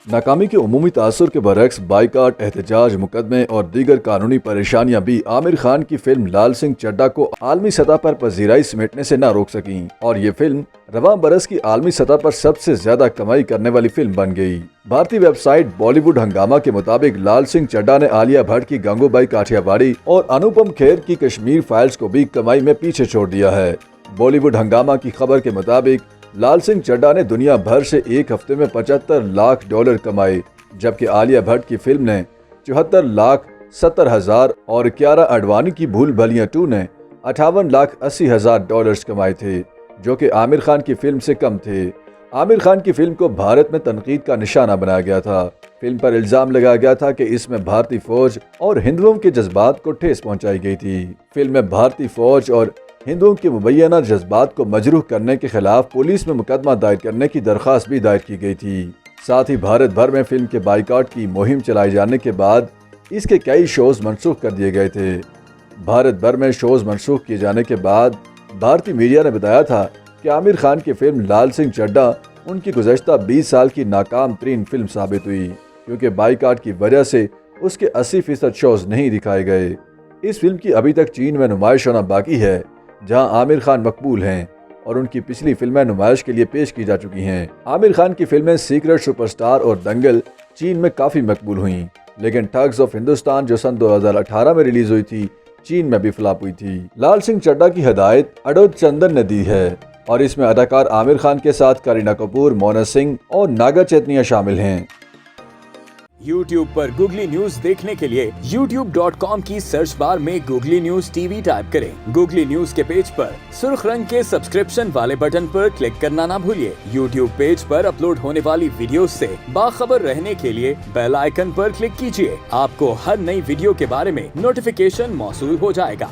नाकामी के उमूमी तासुर के बरक्स बाइकाट, एहतजाज, मुकदमे और दीगर कानूनी परेशानियां भी आमिर खान की फिल्म लाल सिंह चड्ढा को आलमी सतह पर पजीराई समेटने से न रोक सकी और ये फिल्म रवां बरस की आलमी सतह पर सबसे ज्यादा कमाई करने वाली फिल्म बन गई। भारतीय वेबसाइट बॉलीवुड हंगामा के मुताबिक लाल सिंह चड्ढा ने आलिया भट्ट की गंगूबाई काठियावाड़ी और अनुपम खेर की कश्मीर फाइल्स को भी कमाई में पीछे छोड़ दिया है। बॉलीवुड हंगामा की खबर के मुताबिक लाल सिंह चड्ढा ने दुनिया भर से एक हफ्ते में $75 लाख कमाए, जबकि आलिया भट्ट की फिल्म ने 74,70,000 और कियारा आडवाणी की भूल भुलैया 2 ने $58,80,000 कमाए थे, जो कि आमिर खान की फिल्म से कम थे। आमिर खान की फिल्म को भारत में तनकीद का निशाना बनाया गया था। फिल्म पर इल्जाम लगाया गया था कि इसमें भारतीय फौज और हिंदुओं के जज्बात को ठेस पहुंचाई गई थी। फिल्म में भारतीय फौज और हिंदुओं के मुबैना जज्बात को मजरूह करने के खिलाफ पुलिस में मुकदमा दायर करने की दरख्वास्त भी दायर की गई थी। साथ ही भारत भर में फिल्म के बाइकाट की मुहिम चलाए जाने के बाद इसके कई शोज मनसूख कर दिए गए थे। भारत भर में शोज मनसूख किए जाने के बाद भारतीय मीडिया ने बताया था कि आमिर खान की फिल्म लाल सिंह चड्ढा उनकी गुज़श्ता 20 साल की नाकाम तरीन फिल्म साबित हुई, क्योंकि बाइकाट की वजह से उसके 80% शोज नहीं दिखाए गए। इस फिल्म की अभी तक चीन में नुमाइश होना बाकी है, जहां आमिर खान मकबूल हैं और उनकी पिछली फिल्में नुमाइश के लिए पेश की जा चुकी हैं। आमिर खान की फिल्में सीक्रेट सुपरस्टार और दंगल चीन में काफ़ी मकबूल हुई, लेकिन ठग्स ऑफ हिंदुस्तान जो सन 2018 में रिलीज हुई थी, चीन में भी फ्लॉप हुई थी। लाल सिंह चड्ढा की हिदायत अडोद चंदन ने दी है और इसमें अदाकार आमिर खान के साथ करीना कपूर, मोना सिंह और नागा चैतन्या शामिल हैं। YouTube पर गूगली न्यूज देखने के लिए youtube.com की सर्च बार में गूगली न्यूज टीवी टाइप करें। गूगली न्यूज के पेज पर सुर्ख रंग के सब्सक्रिप्शन वाले बटन पर क्लिक करना ना भूलिए। YouTube पेज पर अपलोड होने वाली वीडियोस से बाखबर रहने के लिए बेल आइकन पर क्लिक कीजिए। आपको हर नई वीडियो के बारे में नोटिफिकेशन मौसूल हो जाएगा।